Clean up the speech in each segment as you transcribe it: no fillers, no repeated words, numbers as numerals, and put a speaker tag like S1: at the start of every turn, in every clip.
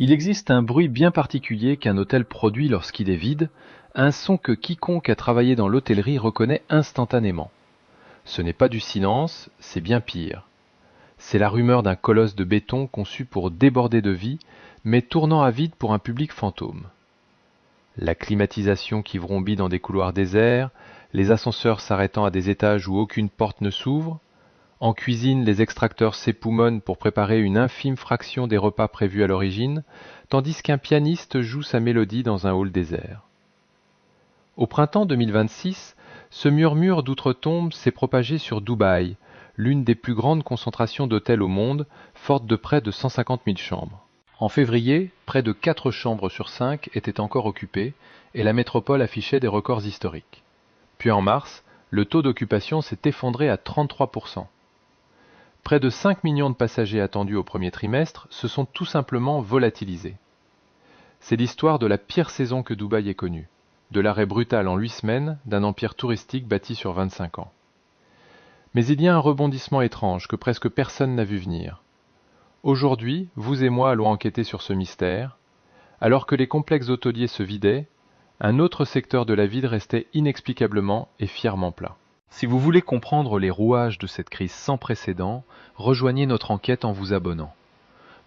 S1: Il existe un bruit bien particulier qu'un hôtel produit lorsqu'il est vide, un son que quiconque a travaillé dans l'hôtellerie reconnaît instantanément. Ce n'est pas du silence, c'est bien pire. C'est la rumeur d'un colosse de béton conçu pour déborder de vie, mais tournant à vide pour un public fantôme. La climatisation qui vrombit dans des couloirs déserts, les ascenseurs s'arrêtant à des étages où aucune porte ne s'ouvre, en cuisine, les extracteurs s'époumonnent pour préparer une infime fraction des repas prévus à l'origine, tandis qu'un pianiste joue sa mélodie dans un hall désert. Au printemps 2026, ce murmure d'outre-tombe s'est propagé sur Dubaï, l'une des plus grandes concentrations d'hôtels au monde, forte de près de 150 000 chambres. En février, près de 4 chambres sur 5 étaient encore occupées et la métropole affichait des records historiques. Puis en mars, le taux d'occupation s'est effondré à 33%. Près de 5 millions de passagers attendus au premier trimestre se sont tout simplement volatilisés. C'est l'histoire de la pire saison que Dubaï ait connue, de l'arrêt brutal en 8 semaines d'un empire touristique bâti sur 25 ans. Mais il y a un rebondissement étrange que presque personne n'a vu venir. Aujourd'hui, vous et moi allons enquêter sur ce mystère. Alors que les complexes hôteliers se vidaient, un autre secteur de la ville restait inexplicablement et fièrement plat. Si vous voulez comprendre les rouages de cette crise sans précédent, rejoignez notre enquête en vous abonnant.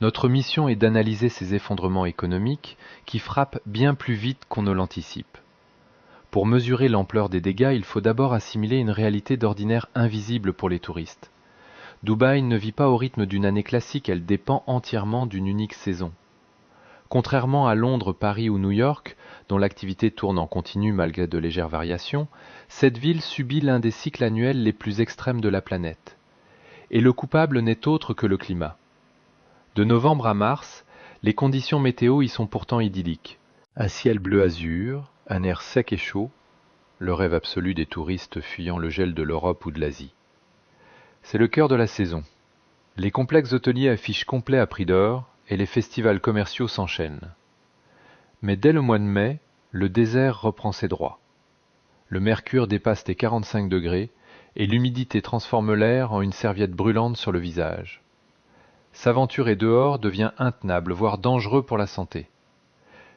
S1: Notre mission est d'analyser ces effondrements économiques qui frappent bien plus vite qu'on ne l'anticipe. Pour mesurer l'ampleur des dégâts, il faut d'abord assimiler une réalité d'ordinaire invisible pour les touristes. Dubaï ne vit pas au rythme d'une année classique, elle dépend entièrement d'une unique saison. Contrairement à Londres, Paris ou New York, dont l'activité tourne en continu malgré de légères variations, cette ville subit l'un des cycles annuels les plus extrêmes de la planète. Et le coupable n'est autre que le climat. De novembre à mars, les conditions météo y sont pourtant idylliques. Un ciel bleu azur, un air sec et chaud, le rêve absolu des touristes fuyant le gel de l'Europe ou de l'Asie. C'est le cœur de la saison. Les complexes hôteliers affichent complet à prix d'or et les festivals commerciaux s'enchaînent. Mais dès le mois de mai, le désert reprend ses droits. Le mercure dépasse les 45 degrés et l'humidité transforme l'air en une serviette brûlante sur le visage. S'aventurer dehors devient intenable, voire dangereux pour la santé.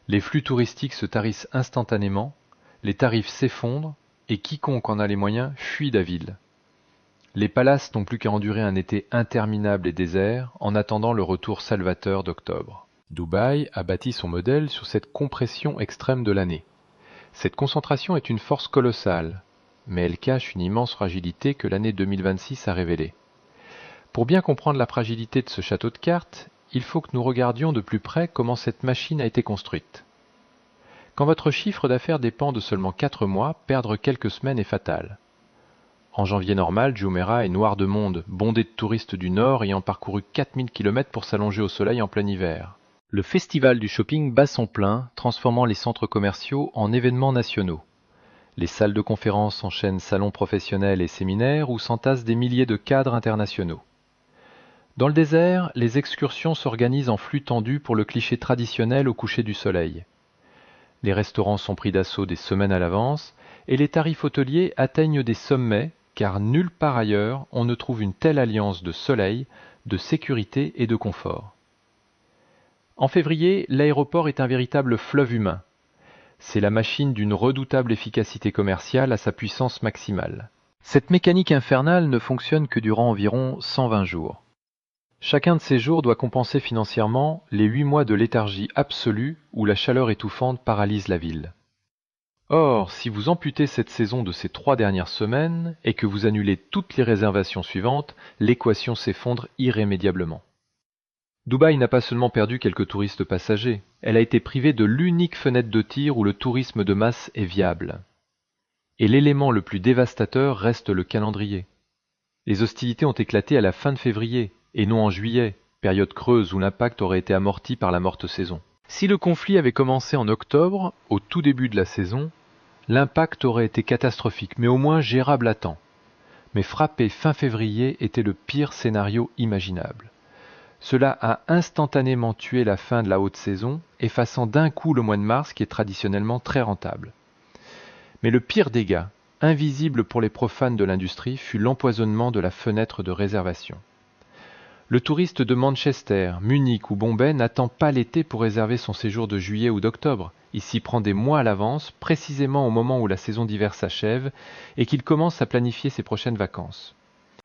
S1: Les flux touristiques se tarissent instantanément, les tarifs s'effondrent et quiconque en a les moyens fuit la ville. Les palaces n'ont plus qu'à endurer un été interminable et désert en attendant le retour salvateur d'octobre. Dubaï a bâti son modèle sur cette compression extrême de l'année. Cette concentration est une force colossale, mais elle cache une immense fragilité que l'année 2026 a révélée. Pour bien comprendre la fragilité de ce château de cartes, il faut que nous regardions de plus près comment cette machine a été construite. Quand votre chiffre d'affaires dépend de seulement 4 mois, perdre quelques semaines est fatal. En janvier normal, Jumeirah est noir de monde, bondé de touristes du Nord ayant parcouru 4000 km pour s'allonger au soleil en plein hiver. Le festival du shopping bat son plein, transformant les centres commerciaux en événements nationaux. Les salles de conférence enchaînent salons professionnels et séminaires où s'entassent des milliers de cadres internationaux. Dans le désert, les excursions s'organisent en flux tendus pour le cliché traditionnel au coucher du soleil. Les restaurants sont pris d'assaut des semaines à l'avance et les tarifs hôteliers atteignent des sommets car nulle part ailleurs on ne trouve une telle alliance de soleil, de sécurité et de confort. En février, l'aéroport est un véritable fleuve humain. C'est la machine d'une redoutable efficacité commerciale à sa puissance maximale. Cette mécanique infernale ne fonctionne que durant environ 120 jours. Chacun de ces jours doit compenser financièrement les 8 mois de léthargie absolue où la chaleur étouffante paralyse la ville. Or, si vous amputez cette saison de ces 3 dernières semaines et que vous annulez toutes les réservations suivantes, l'équation s'effondre irrémédiablement. Dubaï n'a pas seulement perdu quelques touristes passagers, elle a été privée de l'unique fenêtre de tir où le tourisme de masse est viable. Et l'élément le plus dévastateur reste le calendrier. Les hostilités ont éclaté à la fin de février, et non en juillet, période creuse où l'impact aurait été amorti par la morte saison. Si le conflit avait commencé en octobre, au tout début de la saison, l'impact aurait été catastrophique, mais au moins gérable à temps. Mais frapper fin février était le pire scénario imaginable. Cela a instantanément tué la fin de la haute saison, effaçant d'un coup le mois de mars qui est traditionnellement très rentable. Mais le pire dégât, invisible pour les profanes de l'industrie, fut l'empoisonnement de la fenêtre de réservation. Le touriste de Manchester, Munich ou Bombay n'attend pas l'été pour réserver son séjour de juillet ou d'octobre. Il s'y prend des mois à l'avance, précisément au moment où la saison d'hiver s'achève et qu'il commence à planifier ses prochaines vacances.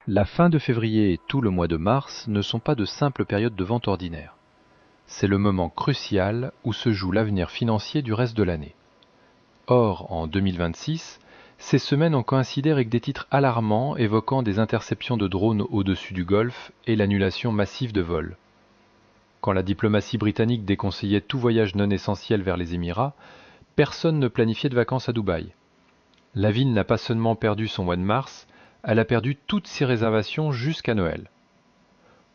S1: La fin de février et tout le mois de mars ne sont pas de simples périodes de vente ordinaire. C'est le moment crucial où se joue l'avenir financier du reste de l'année. Or, en 2026, ces semaines ont coïncidé avec des titres alarmants évoquant des interceptions de drones au-dessus du Golfe et l'annulation massive de vols. Quand la diplomatie britannique déconseillait tout voyage non essentiel vers les Émirats, personne ne planifiait de vacances à Dubaï. La ville n'a pas seulement perdu son mois de mars, elle a perdu toutes ses réservations jusqu'à Noël.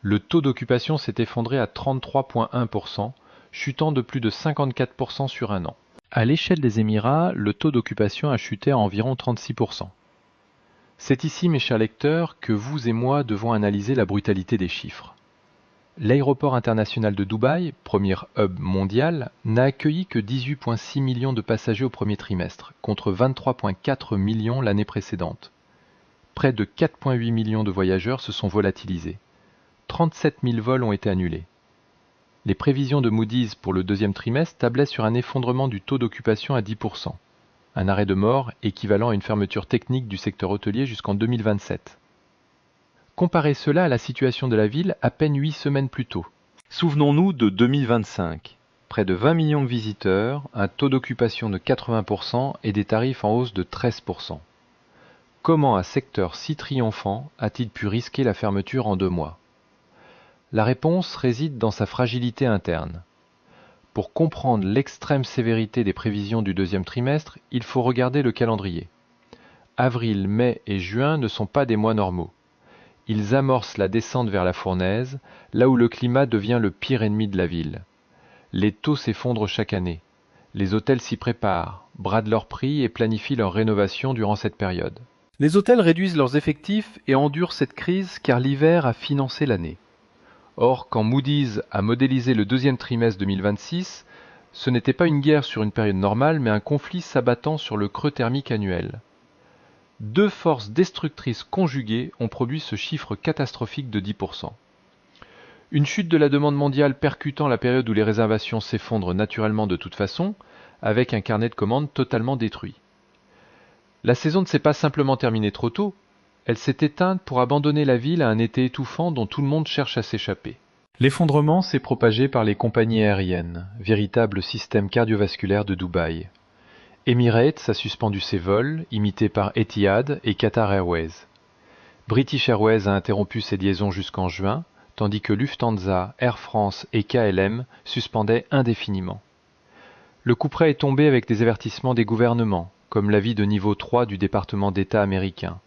S1: Le taux d'occupation s'est effondré à 33,1%, chutant de plus de 54% sur un an. À l'échelle des Émirats, le taux d'occupation a chuté à environ 36%. C'est ici, mes chers lecteurs, que vous et moi devons analyser la brutalité des chiffres. L'aéroport international de Dubaï, premier hub mondial, n'a accueilli que 18,6 millions de passagers au premier trimestre, contre 23,4 millions l'année précédente. Près de 4,8 millions de voyageurs se sont volatilisés. 37 000 vols ont été annulés. Les prévisions de Moody's pour le deuxième trimestre tablaient sur un effondrement du taux d'occupation à 10%, un arrêt de mort équivalent à une fermeture technique du secteur hôtelier jusqu'en 2027. Comparez cela à la situation de la ville à peine 8 semaines plus tôt. Souvenons-nous de 2025. Près de 20 millions de visiteurs, un taux d'occupation de 80% et des tarifs en hausse de 13%. Comment un secteur si triomphant a-t-il pu risquer la fermeture en 2 mois ? La réponse réside dans sa fragilité interne. Pour comprendre l'extrême sévérité des prévisions du deuxième trimestre, il faut regarder le calendrier. Avril, mai et juin ne sont pas des mois normaux. Ils amorcent la descente vers la fournaise, là où le climat devient le pire ennemi de la ville. Les taux s'effondrent chaque année. Les hôtels s'y préparent, bradent leurs prix et planifient leur rénovation durant cette période. Les hôtels réduisent leurs effectifs et endurent cette crise car l'hiver a financé l'année. Or, quand Moody's a modélisé le deuxième trimestre 2026, ce n'était pas une guerre sur une période normale, mais un conflit s'abattant sur le creux thermique annuel. Deux forces destructrices conjuguées ont produit ce chiffre catastrophique de 10%. Une chute de la demande mondiale percutant la période où les réservations s'effondrent naturellement de toute façon, avec un carnet de commandes totalement détruit. La saison ne s'est pas simplement terminée trop tôt, elle s'est éteinte pour abandonner la ville à un été étouffant dont tout le monde cherche à s'échapper. L'effondrement s'est propagé par les compagnies aériennes, véritable système cardiovasculaire de Dubaï. Emirates a suspendu ses vols, imités par Etihad et Qatar Airways. British Airways a interrompu ses liaisons jusqu'en juin, tandis que Lufthansa, Air France et KLM suspendaient indéfiniment. Le couperet est tombé avec des avertissements des gouvernements, comme l'avis de niveau 3 du département d'État américain.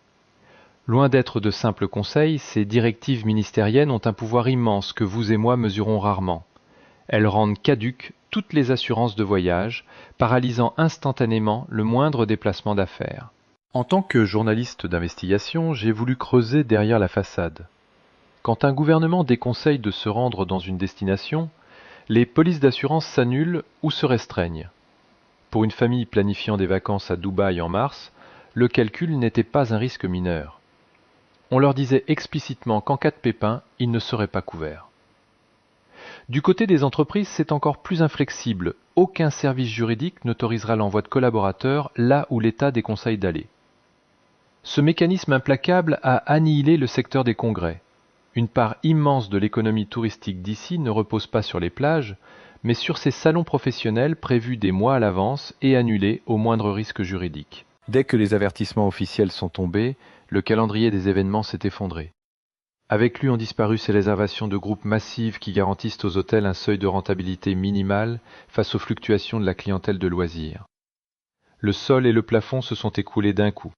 S1: Loin d'être de simples conseils, ces directives ministérielles ont un pouvoir immense que vous et moi mesurons rarement. Elles rendent caduques toutes les assurances de voyage, paralysant instantanément le moindre déplacement d'affaires. En tant que journaliste d'investigation, j'ai voulu creuser derrière la façade. Quand un gouvernement déconseille de se rendre dans une destination, les polices d'assurance s'annulent ou se restreignent. Pour une famille planifiant des vacances à Dubaï en mars, le calcul n'était pas un risque mineur. On leur disait explicitement qu'en cas de pépin, ils ne seraient pas couverts. Du côté des entreprises, c'est encore plus inflexible. Aucun service juridique n'autorisera l'envoi de collaborateurs là où l'État déconseille d'aller. Ce mécanisme implacable a annihilé le secteur des congrès. Une part immense de l'économie touristique d'ici ne repose pas sur les plages, mais sur ces salons professionnels prévus des mois à l'avance et annulés au moindre risque juridique. Dès que les avertissements officiels sont tombés, le calendrier des événements s'est effondré. Avec lui ont disparu ces réservations de groupes massives qui garantissent aux hôtels un seuil de rentabilité minimal face aux fluctuations de la clientèle de loisirs. Le sol et le plafond se sont écroulés d'un coup.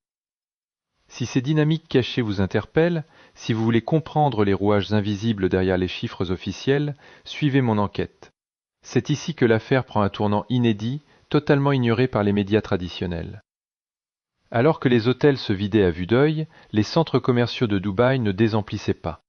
S1: Si ces dynamiques cachées vous interpellent, si vous voulez comprendre les rouages invisibles derrière les chiffres officiels, suivez mon enquête. C'est ici que l'affaire prend un tournant inédit, totalement ignoré par les médias traditionnels. Alors que les hôtels se vidaient à vue d'œil, les centres commerciaux de Dubaï ne désemplissaient pas.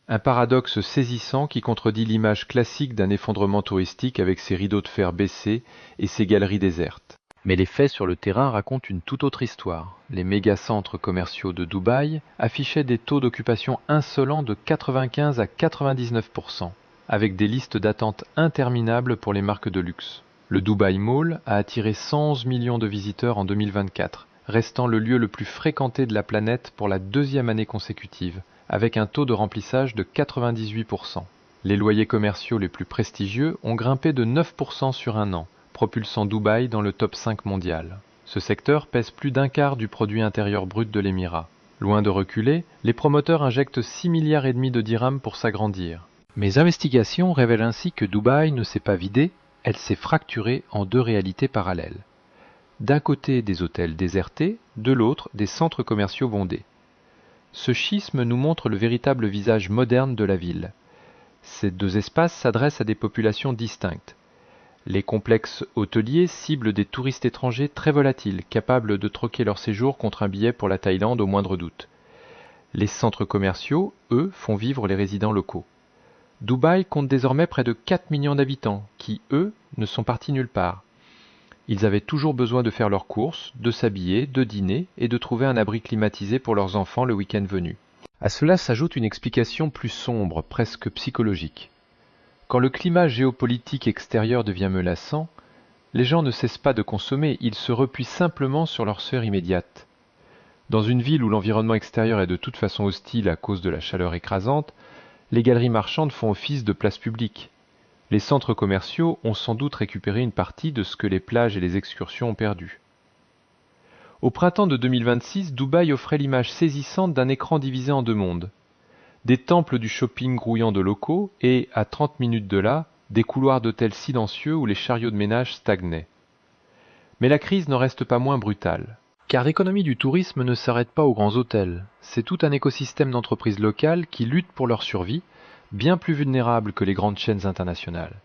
S1: Un paradoxe saisissant qui contredit l'image classique d'un effondrement touristique avec ses rideaux de fer baissés et ses galeries désertes. Mais les faits sur le terrain racontent une toute autre histoire. Les méga-centres commerciaux de Dubaï affichaient des taux d'occupation insolents de 95 à 99%, avec des listes d'attente interminables pour les marques de luxe. Le Dubai Mall a attiré 111 millions de visiteurs en 2024, restant le lieu le plus fréquenté de la planète pour la deuxième année consécutive, avec un taux de remplissage de 98%. Les loyers commerciaux les plus prestigieux ont grimpé de 9% sur un an, propulsant Dubaï dans le top 5 mondial. Ce secteur pèse plus d'un quart du produit intérieur brut de l'Émirat. Loin de reculer, les promoteurs injectent 6,5 milliards de dirhams pour s'agrandir. Mes investigations révèlent ainsi que Dubaï ne s'est pas vidée, elle s'est fracturée en deux réalités parallèles. D'un côté des hôtels désertés, de l'autre des centres commerciaux bondés. Ce schisme nous montre le véritable visage moderne de la ville. Ces deux espaces s'adressent à des populations distinctes. Les complexes hôteliers ciblent des touristes étrangers très volatiles, capables de troquer leur séjour contre un billet pour la Thaïlande au moindre doute. Les centres commerciaux, eux, font vivre les résidents locaux. Dubaï compte désormais près de 4 millions d'habitants, qui, eux, ne sont partis nulle part. Ils avaient toujours besoin de faire leurs courses, de s'habiller, de dîner et de trouver un abri climatisé pour leurs enfants le week-end venu. À cela s'ajoute une explication plus sombre, presque psychologique. Quand le climat géopolitique extérieur devient menaçant, les gens ne cessent pas de consommer, ils se replient simplement sur leur sphère immédiate. Dans une ville où l'environnement extérieur est de toute façon hostile à cause de la chaleur écrasante, les galeries marchandes font office de place publique. Les centres commerciaux ont sans doute récupéré une partie de ce que les plages et les excursions ont perdu. Au printemps de 2026, Dubaï offrait l'image saisissante d'un écran divisé en deux mondes. Des temples du shopping grouillant de locaux et, à 30 minutes de là, des couloirs d'hôtels silencieux où les chariots de ménage stagnaient. Mais la crise n'en reste pas moins brutale. Car l'économie du tourisme ne s'arrête pas aux grands hôtels. C'est tout un écosystème d'entreprises locales qui luttent pour leur survie, bien plus vulnérables que les grandes chaînes internationales.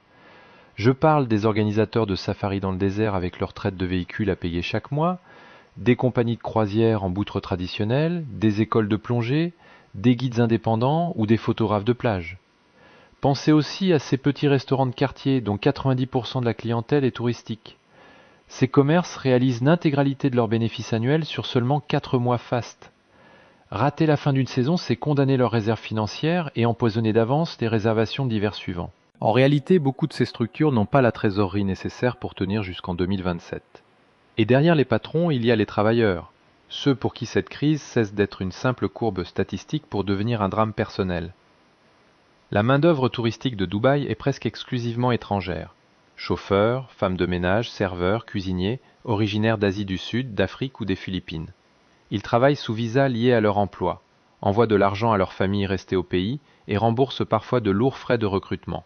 S1: Je parle des organisateurs de safaris dans le désert avec leur traite de véhicules à payer chaque mois, des compagnies de croisière en boutre traditionnelle, des écoles de plongée, des guides indépendants ou des photographes de plage. Pensez aussi à ces petits restaurants de quartier dont 90% de la clientèle est touristique. Ces commerces réalisent l'intégralité de leurs bénéfices annuels sur seulement 4 mois fastes. Rater la fin d'une saison, c'est condamner leurs réserves financières et empoisonner d'avance les réservations d'hiver suivant. En réalité, beaucoup de ces structures n'ont pas la trésorerie nécessaire pour tenir jusqu'en 2027. Et derrière les patrons, il y a les travailleurs, ceux pour qui cette crise cesse d'être une simple courbe statistique pour devenir un drame personnel. La main-d'œuvre touristique de Dubaï est presque exclusivement étrangère. Chauffeurs, femmes de ménage, serveurs, cuisiniers, originaires d'Asie du Sud, d'Afrique ou des Philippines. Ils travaillent sous visa lié à leur emploi, envoient de l'argent à leurs familles restées au pays et remboursent parfois de lourds frais de recrutement.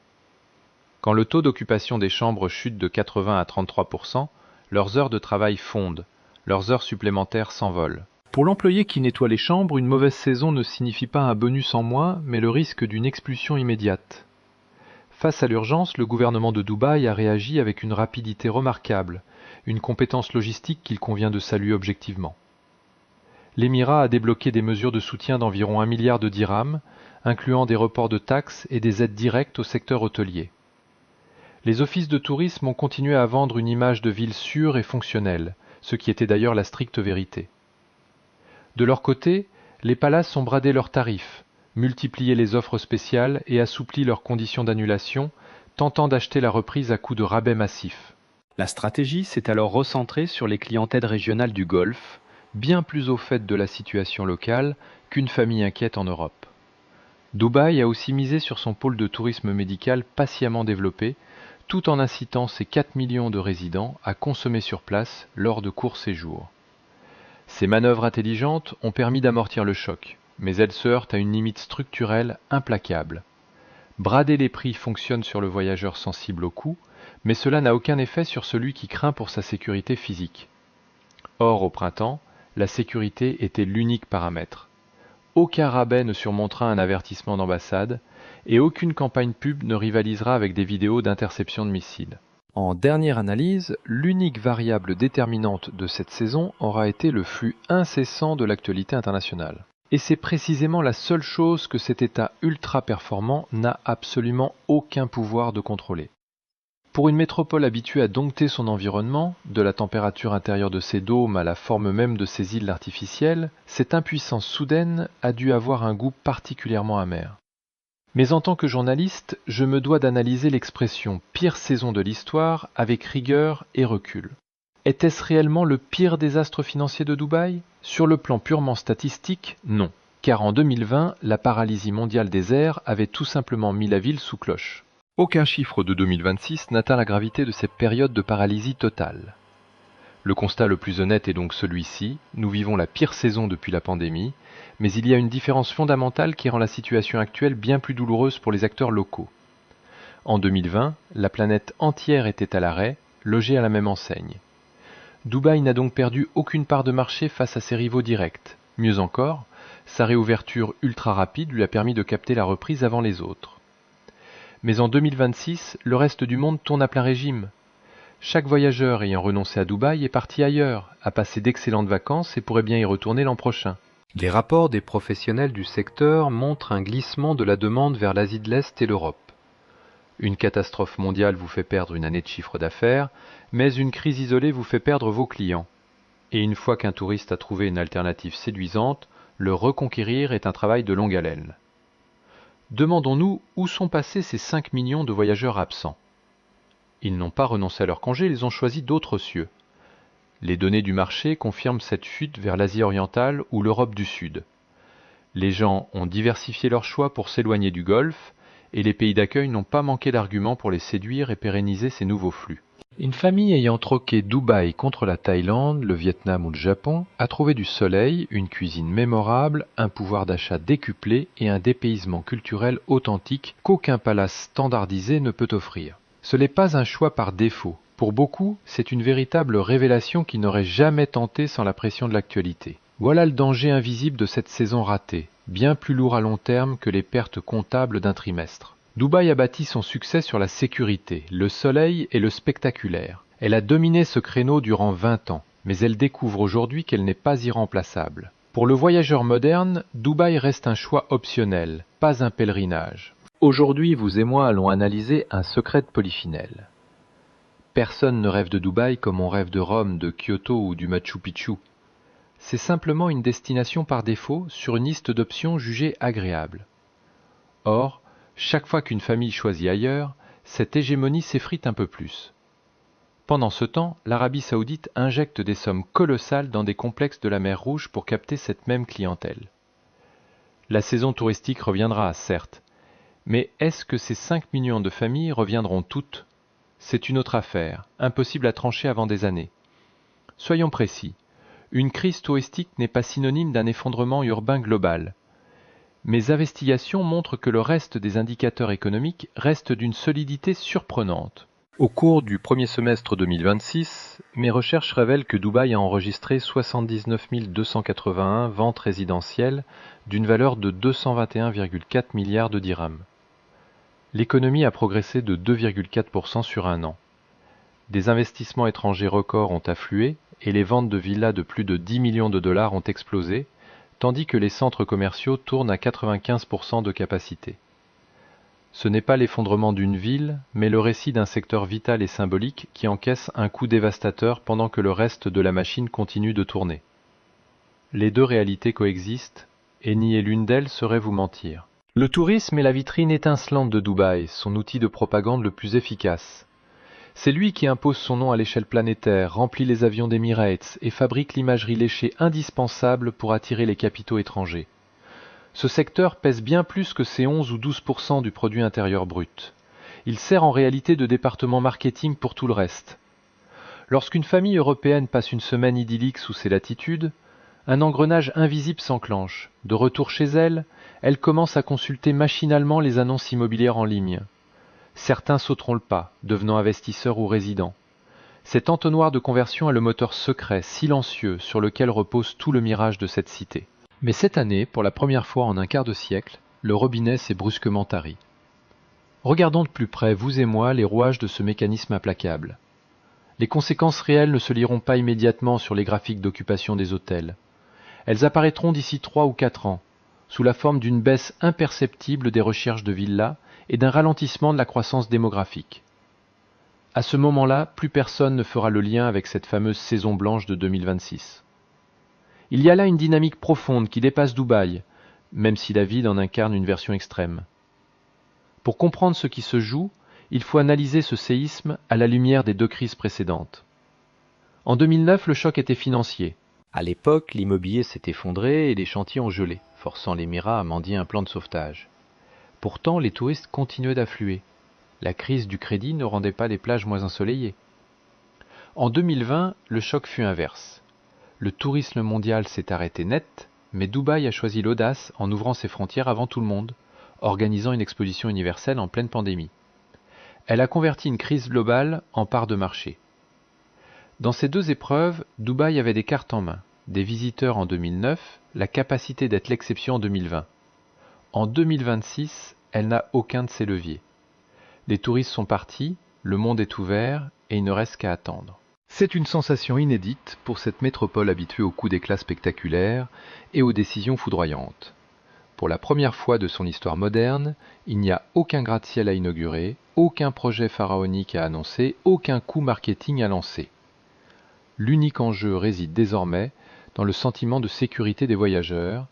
S1: Quand le taux d'occupation des chambres chute de 80 à 33%, leurs heures de travail fondent, leurs heures supplémentaires s'envolent. Pour l'employé qui nettoie les chambres, une mauvaise saison ne signifie pas un bonus en moins, mais le risque d'une expulsion immédiate. Face à l'urgence, le gouvernement de Dubaï a réagi avec une rapidité remarquable, une compétence logistique qu'il convient de saluer objectivement. L'Émirat a débloqué des mesures de soutien d'environ 1 milliard de dirhams, incluant des reports de taxes et des aides directes au secteur hôtelier. Les offices de tourisme ont continué à vendre une image de ville sûre et fonctionnelle, ce qui était d'ailleurs la stricte vérité. De leur côté, les palaces ont bradé leurs tarifs, multiplié les offres spéciales et assoupli leurs conditions d'annulation, tentant d'acheter la reprise à coups de rabais massifs. La stratégie s'est alors recentrée sur les clientèles régionales du Golfe, bien plus au fait de la situation locale qu'une famille inquiète en Europe. Dubaï a aussi misé sur son pôle de tourisme médical patiemment développé, tout en incitant ses 4 millions de résidents à consommer sur place lors de courts séjours. Ces manœuvres intelligentes ont permis d'amortir le choc, mais elles se heurtent à une limite structurelle implacable. Brader les prix fonctionne sur le voyageur sensible au coût, mais cela n'a aucun effet sur celui qui craint pour sa sécurité physique. Or, au printemps, la sécurité était l'unique paramètre. Aucun rabais ne surmontera un avertissement d'ambassade et aucune campagne pub ne rivalisera avec des vidéos d'interception de missiles. En dernière analyse, l'unique variable déterminante de cette saison aura été le flux incessant de l'actualité internationale. Et c'est précisément la seule chose que cet État ultra performant n'a absolument aucun pouvoir de contrôler. Pour une métropole habituée à dompter son environnement, de la température intérieure de ses dômes à la forme même de ses îles artificielles, cette impuissance soudaine a dû avoir un goût particulièrement amer. Mais en tant que journaliste, je me dois d'analyser l'expression « pire saison de l'histoire » avec rigueur et recul. Était-ce réellement le pire désastre financier de Dubaï? Sur le plan purement statistique, non. Car en 2020, la paralysie mondiale des airs avait tout simplement mis la ville sous cloche. Aucun chiffre de 2026 n'atteint la gravité de cette période de paralysie totale. Le constat le plus honnête est donc celui-ci, nous vivons la pire saison depuis la pandémie, mais il y a une différence fondamentale qui rend la situation actuelle bien plus douloureuse pour les acteurs locaux. En 2020, la planète entière était à l'arrêt, logée à la même enseigne. Dubaï n'a donc perdu aucune part de marché face à ses rivaux directs. Mieux encore, sa réouverture ultra rapide lui a permis de capter la reprise avant les autres. Mais en 2026, le reste du monde tourne à plein régime. Chaque voyageur ayant renoncé à Dubaï est parti ailleurs, a passé d'excellentes vacances et pourrait bien y retourner l'an prochain. Les rapports des professionnels du secteur montrent un glissement de la demande vers l'Asie de l'Est et l'Europe. Une catastrophe mondiale vous fait perdre une année de chiffre d'affaires, mais une crise isolée vous fait perdre vos clients. Et une fois qu'un touriste a trouvé une alternative séduisante, le reconquérir est un travail de longue haleine. Demandons-nous où sont passés ces 5 millions de voyageurs absents. Ils n'ont pas renoncé à leur congé, ils ont choisi d'autres cieux. Les données du marché confirment cette fuite vers l'Asie orientale ou l'Europe du Sud. Les gens ont diversifié leurs choix pour s'éloigner du Golfe, et les pays d'accueil n'ont pas manqué d'arguments pour les séduire et pérenniser ces nouveaux flux. Une famille ayant troqué Dubaï contre la Thaïlande, le Vietnam ou le Japon a trouvé du soleil, une cuisine mémorable, un pouvoir d'achat décuplé et un dépaysement culturel authentique qu'aucun palace standardisé ne peut offrir. Ce n'est pas un choix par défaut. Pour beaucoup, c'est une véritable révélation qui n'aurait jamais tenté sans la pression de l'actualité. Voilà le danger invisible de cette saison ratée, bien plus lourd à long terme que les pertes comptables d'un trimestre. Dubaï a bâti son succès sur la sécurité, le soleil et le spectaculaire. Elle a dominé ce créneau durant 20 ans, mais elle découvre aujourd'hui qu'elle n'est pas irremplaçable. Pour le voyageur moderne, Dubaï reste un choix optionnel, pas un pèlerinage. Aujourd'hui, vous et moi allons analyser un secret de Polyphinelle. Personne ne rêve de Dubaï comme on rêve de Rome, de Kyoto ou du Machu Picchu. C'est simplement une destination par défaut sur une liste d'options jugées agréables. Or, chaque fois qu'une famille choisit ailleurs, cette hégémonie s'effrite un peu plus. Pendant ce temps, l'Arabie Saoudite injecte des sommes colossales dans des complexes de la mer Rouge pour capter cette même clientèle. La saison touristique reviendra, certes, mais est-ce que ces 5 millions de familles reviendront toutes? C'est une autre affaire, impossible à trancher avant des années. Soyons précis, une crise touristique n'est pas synonyme d'un effondrement urbain global. Mes investigations montrent que le reste des indicateurs économiques reste d'une solidité surprenante. Au cours du premier semestre 2026, mes recherches révèlent que Dubaï a enregistré 79 281 ventes résidentielles d'une valeur de 221,4 milliards de dirhams. L'économie a progressé de 2,4% sur un an. Des investissements étrangers records ont afflué et les ventes de villas de plus de 10 millions de dollars ont explosé, tandis que les centres commerciaux tournent à 95% de capacité. Ce n'est pas l'effondrement d'une ville, mais le récit d'un secteur vital et symbolique qui encaisse un coup dévastateur pendant que le reste de la machine continue de tourner. Les deux réalités coexistent, et nier l'une d'elles serait vous mentir. Le tourisme est la vitrine étincelante de Dubaï, son outil de propagande le plus efficace. C'est lui qui impose son nom à l'échelle planétaire, remplit les avions d'Emirates et fabrique l'imagerie léchée indispensable pour attirer les capitaux étrangers. Ce secteur pèse bien plus que ses 11 ou 12% du produit intérieur brut. Il sert en réalité de département marketing pour tout le reste. Lorsqu'une famille européenne passe une semaine idyllique sous ces latitudes, un engrenage invisible s'enclenche. De retour chez elle, elle commence à consulter machinalement les annonces immobilières en ligne. Certains sauteront le pas, devenant investisseurs ou résidents. Cet entonnoir de conversion est le moteur secret, silencieux, sur lequel repose tout le mirage de cette cité. Mais cette année, pour la première fois en un quart de siècle, le robinet s'est brusquement tari. Regardons de plus près, vous et moi, les rouages de ce mécanisme implacable. Les conséquences réelles ne se liront pas immédiatement sur les graphiques d'occupation des hôtels. Elles apparaîtront d'ici 3 ou 4 ans, sous la forme d'une baisse imperceptible des recherches de villas et d'un ralentissement de la croissance démographique. À ce moment-là, plus personne ne fera le lien avec cette fameuse saison blanche de 2026. Il y a là une dynamique profonde qui dépasse Dubaï, même si la ville en incarne une version extrême. Pour comprendre ce qui se joue, il faut analyser ce séisme à la lumière des deux crises précédentes. En 2009, le choc était financier. À l'époque, l'immobilier s'est effondré et les chantiers ont gelé, forçant l'Émirat à mendier un plan de sauvetage. Pourtant, les touristes continuaient d'affluer. La crise du crédit ne rendait pas les plages moins ensoleillées. En 2020, le choc fut inverse. Le tourisme mondial s'est arrêté net, mais Dubaï a choisi l'audace en ouvrant ses frontières avant tout le monde, organisant une exposition universelle en pleine pandémie. Elle a converti une crise globale en part de marché. Dans ces deux épreuves, Dubaï avait des cartes en main, des visiteurs en 2009, la capacité d'être l'exception en 2020. En 2026, elle n'a aucun de ces leviers. Les touristes sont partis, le monde est ouvert et il ne reste qu'à attendre. C'est une sensation inédite pour cette métropole habituée aux coups d'éclat spectaculaires et aux décisions foudroyantes. Pour la première fois de son histoire moderne, il n'y a aucun gratte-ciel à inaugurer, aucun projet pharaonique à annoncer, aucun coup marketing à lancer. L'unique enjeu réside désormais dans le sentiment de sécurité des voyageurs,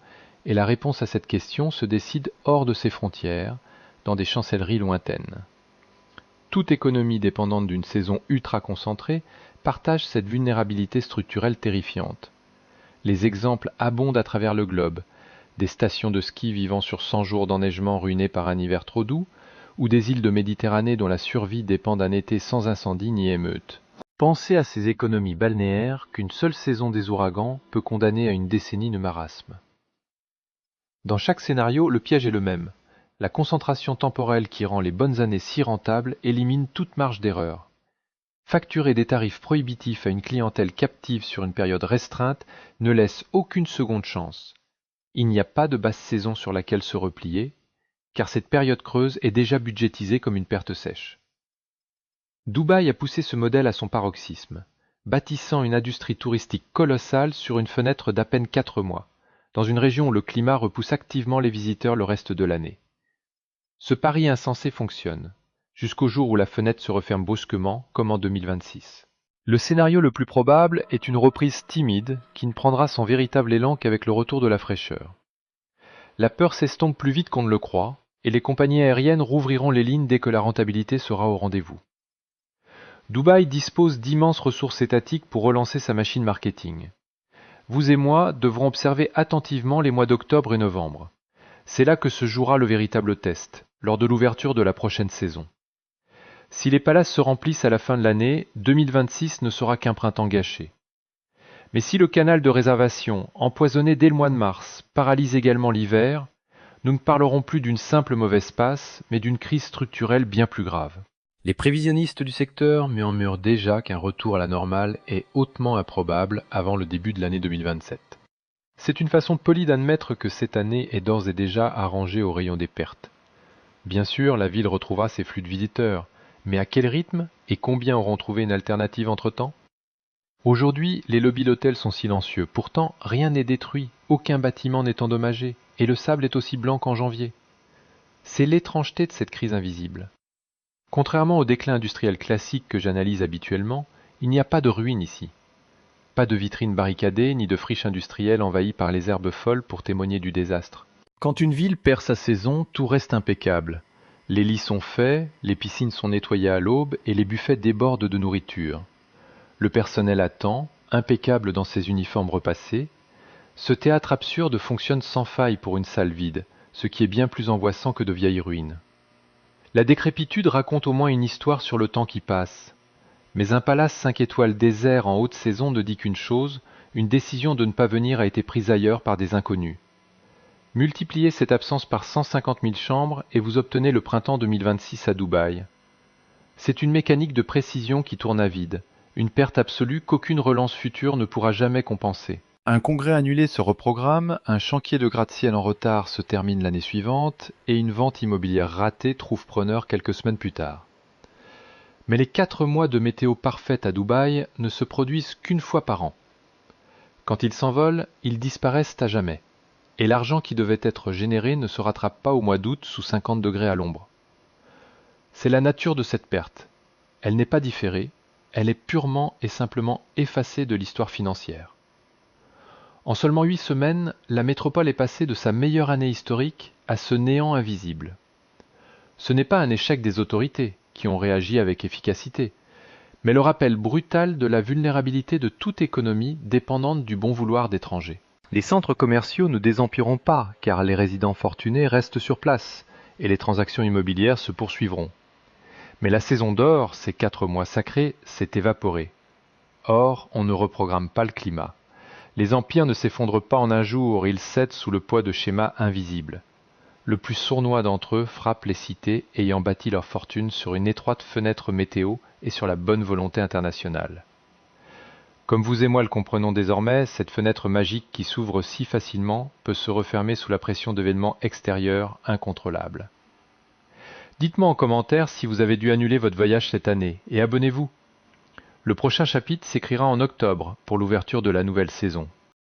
S1: et la réponse à cette question se décide hors de ses frontières, dans des chancelleries lointaines. Toute économie dépendante d'une saison ultra concentrée partage cette vulnérabilité structurelle terrifiante. Les exemples abondent à travers le globe, des stations de ski vivant sur 100 jours d'enneigement ruinées par un hiver trop doux, ou des îles de Méditerranée dont la survie dépend d'un été sans incendie ni émeute. Pensez à ces économies balnéaires qu'une seule saison des ouragans peut condamner à une décennie de marasme. Dans chaque scénario, le piège est le même. La concentration temporelle qui rend les bonnes années si rentables élimine toute marge d'erreur. Facturer des tarifs prohibitifs à une clientèle captive sur une période restreinte ne laisse aucune seconde chance. Il n'y a pas de basse saison sur laquelle se replier, car cette période creuse est déjà budgétisée comme une perte sèche. Dubaï a poussé ce modèle à son paroxysme, bâtissant une industrie touristique colossale sur une fenêtre d'à peine 4 mois, dans une région où le climat repousse activement les visiteurs le reste de l'année. Ce pari insensé fonctionne, jusqu'au jour où la fenêtre se referme brusquement, comme en 2026. Le scénario le plus probable est une reprise timide qui ne prendra son véritable élan qu'avec le retour de la fraîcheur. La peur s'estompe plus vite qu'on ne le croit, et les compagnies aériennes rouvriront les lignes dès que la rentabilité sera au rendez-vous. Dubaï dispose d'immenses ressources étatiques pour relancer sa machine marketing. Vous et moi devrons observer attentivement les mois d'octobre et novembre. C'est là que se jouera le véritable test, lors de l'ouverture de la prochaine saison. Si les palaces se remplissent à la fin de l'année, 2026 ne sera qu'un printemps gâché. Mais si le canal de réservation, empoisonné dès le mois de mars, paralyse également l'hiver, nous ne parlerons plus d'une simple mauvaise passe, mais d'une crise structurelle bien plus grave. Les prévisionnistes du secteur murmurent déjà qu'un retour à la normale est hautement improbable avant le début de l'année 2027. C'est une façon polie d'admettre que cette année est d'ores et déjà arrangée au rayon des pertes. Bien sûr, la ville retrouvera ses flux de visiteurs, mais à quel rythme et combien auront trouvé une alternative entre-temps ? Aujourd'hui, les lobbies d'hôtels sont silencieux, pourtant rien n'est détruit, aucun bâtiment n'est endommagé, et le sable est aussi blanc qu'en janvier. C'est l'étrangeté de cette crise invisible. Contrairement au déclin industriel classique que j'analyse habituellement, il n'y a pas de ruine ici. Pas de vitrines barricadées, ni de friches industrielles envahies par les herbes folles pour témoigner du désastre. Quand une ville perd sa saison, tout reste impeccable. Les lits sont faits, les piscines sont nettoyées à l'aube et les buffets débordent de nourriture. Le personnel attend, impeccable dans ses uniformes repassés. Ce théâtre absurde fonctionne sans faille pour une salle vide, ce qui est bien plus angoissant que de vieilles ruines. La décrépitude raconte au moins une histoire sur le temps qui passe. Mais un palace 5 étoiles désert en haute saison ne dit qu'une chose, une décision de ne pas venir a été prise ailleurs par des inconnus. Multipliez cette absence par 150 000 chambres et vous obtenez le printemps 2026 à Dubaï. C'est une mécanique de précision qui tourne à vide, une perte absolue qu'aucune relance future ne pourra jamais compenser. Un congrès annulé se reprogramme, un chantier de gratte-ciel en retard se termine l'année suivante et une vente immobilière ratée trouve preneur quelques semaines plus tard. Mais les 4 mois de météo parfaite à Dubaï ne se produisent qu'une fois par an. Quand ils s'envolent, ils disparaissent à jamais. Et l'argent qui devait être généré ne se rattrape pas au mois d'août sous 50 degrés à l'ombre. C'est la nature de cette perte. Elle n'est pas différée, elle est purement et simplement effacée de l'histoire financière. En seulement 8 semaines, la métropole est passée de sa meilleure année historique à ce néant invisible. Ce n'est pas un échec des autorités, qui ont réagi avec efficacité, mais le rappel brutal de la vulnérabilité de toute économie dépendante du bon vouloir d'étrangers. Les centres commerciaux ne désempireront pas, car les résidents fortunés restent sur place, et les transactions immobilières se poursuivront. Mais la saison d'or, ces 4 mois sacrés, s'est évaporée. Or, on ne reprogramme pas le climat. Les empires ne s'effondrent pas en un jour, ils cèdent sous le poids de schémas invisibles. Le plus sournois d'entre eux frappe les cités ayant bâti leur fortune sur une étroite fenêtre météo et sur la bonne volonté internationale. Comme vous et moi le comprenons désormais, cette fenêtre magique qui s'ouvre si facilement peut se refermer sous la pression d'événements extérieurs incontrôlables. Dites-moi en commentaire si vous avez dû annuler votre voyage cette année, et abonnez-vous. Le prochain chapitre s'écrira en octobre pour l'ouverture de la nouvelle saison.